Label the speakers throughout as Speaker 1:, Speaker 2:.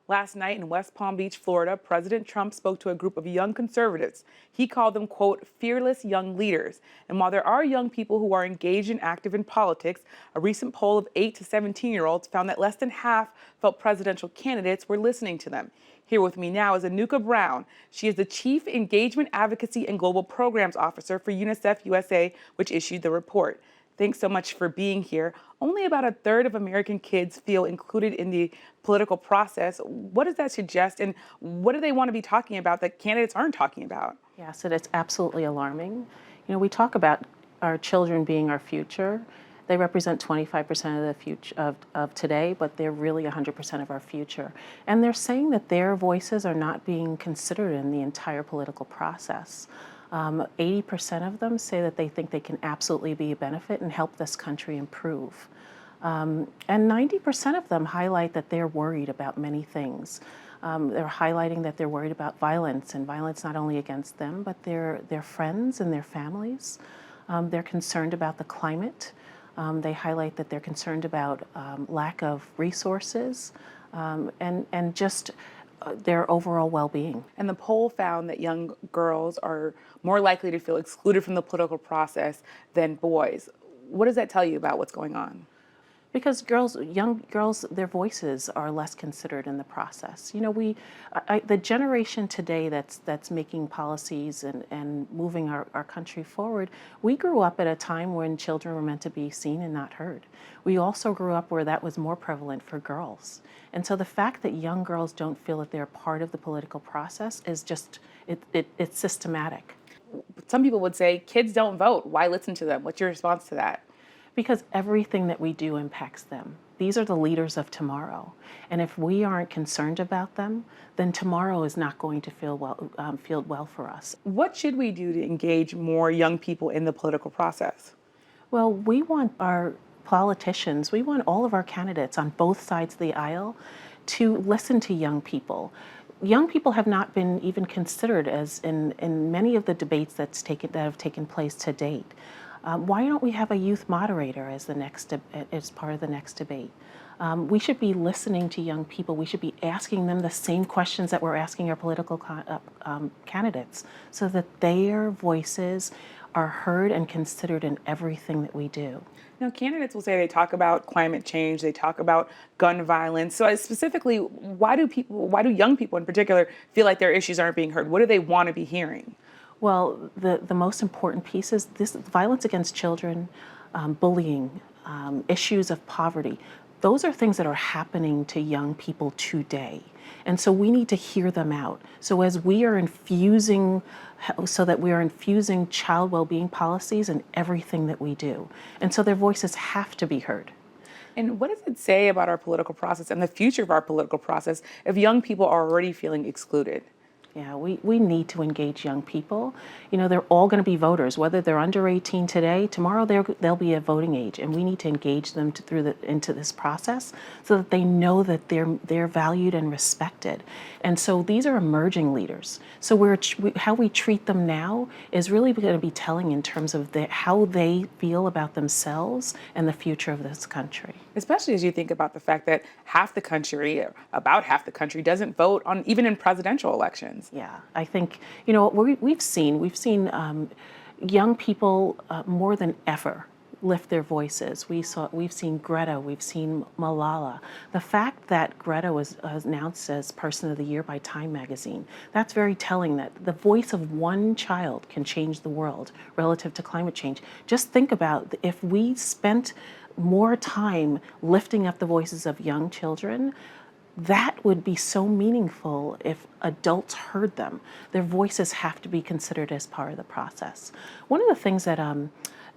Speaker 1: Last night in West Palm Beach, Florida, President Trump spoke to a group of young conservatives. He called them, quote, fearless young leaders. And while there are young people who are engaged and active in politics, a recent poll of 8 to 17-year-olds found that less than half felt presidential candidates were listening to them. Here with me now is Anuka Brown. She is the Chief Engagement Advocacy and Global Programs Officer for UNICEF USA, which issued the report. Thanks so much for being here. Only about a third of American kids feel included in the political process. What does that suggest, and what do they want to be talking about that candidates aren't talking about?
Speaker 2: Yeah, so that's absolutely alarming. We talk about our children being our future. They represent 25% of the future of today, but they're really 100% of our future. And they're saying that their voices are not being considered in the entire political process. 80% of them say that they think they can absolutely be a benefit and help this country improve. And 90% of them highlight that they're worried about many things. They're highlighting that they're worried about violence, and violence not only against them, but their friends and their families. They're concerned about the climate. They highlight that they're concerned about lack of resources and just their overall well-being.
Speaker 1: And the poll found that young girls are more likely to feel excluded from the political process than boys. What does that tell you about what's going on?
Speaker 2: Because young girls, their voices are less considered in the process. The generation today that's making policies and moving our country forward, we grew up at a time when children were meant to be seen and not heard. We also grew up where that was more prevalent for girls. And so the fact that young girls don't feel that they're part of the political process is just, it's systematic.
Speaker 1: Some people would say kids don't vote. Why listen to them? What's your response to that?
Speaker 2: Because everything that we do impacts them. These are the leaders of tomorrow. And if we aren't concerned about them, then tomorrow is not going to feel well for us.
Speaker 1: What should we do to engage more young people in the political process?
Speaker 2: Well, we want our politicians, we want all of our candidates on both sides of the aisle to listen to young people. Young people have not been even considered as in many of the debates that have taken place to date. Why don't we have a youth moderator as part of the next debate? We should be listening to young people. We should be asking them the same questions that we're asking our political candidates, so that their voices are heard and considered in everything that we do.
Speaker 1: Now, candidates will say they talk about climate change, they talk about gun violence. So specifically, why do young people in particular feel like their issues aren't being heard? What do they want to be hearing?
Speaker 2: Well, the most important piece is this: violence against children, bullying, issues of poverty. Those are things that are happening to young people today. And so we need to hear them out. So as we are infusing child well-being policies in everything that we do. And so their voices have to be heard.
Speaker 1: And what does it say about our political process and the future of our political process if young people are already feeling excluded?
Speaker 2: Yeah, we need to engage young people. They're all going to be voters, whether they're under 18 today. Tomorrow they'll be at voting age, and we need to engage them into this process so that they know that they're valued and respected. And so these are emerging leaders. So how we treat them now is really going to be telling in terms of how they feel about themselves and the future of this country.
Speaker 1: Especially as you think about the fact that about half the country doesn't vote on even in presidential elections.
Speaker 2: Yeah, I think, we've seen young people more than ever lift their voices. We've seen Greta, we've seen Malala. The fact that Greta was announced as Person of the Year by Time magazine, that's very telling that the voice of one child can change the world relative to climate change. Just think about if we spent more time lifting up the voices of young children. That would be so meaningful if adults heard them. Their voices have to be considered as part of the process. One of the things that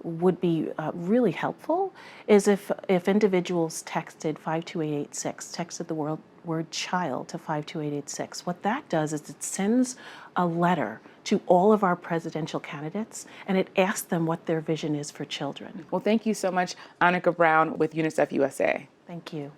Speaker 2: would be really helpful is if individuals texted 52886, texted the word child to 52886. What that does is it sends a letter to all of our presidential candidates, and it asks them what their vision is for children.
Speaker 1: Well, thank you so much, Anuka Brown with UNICEF USA.
Speaker 2: Thank you.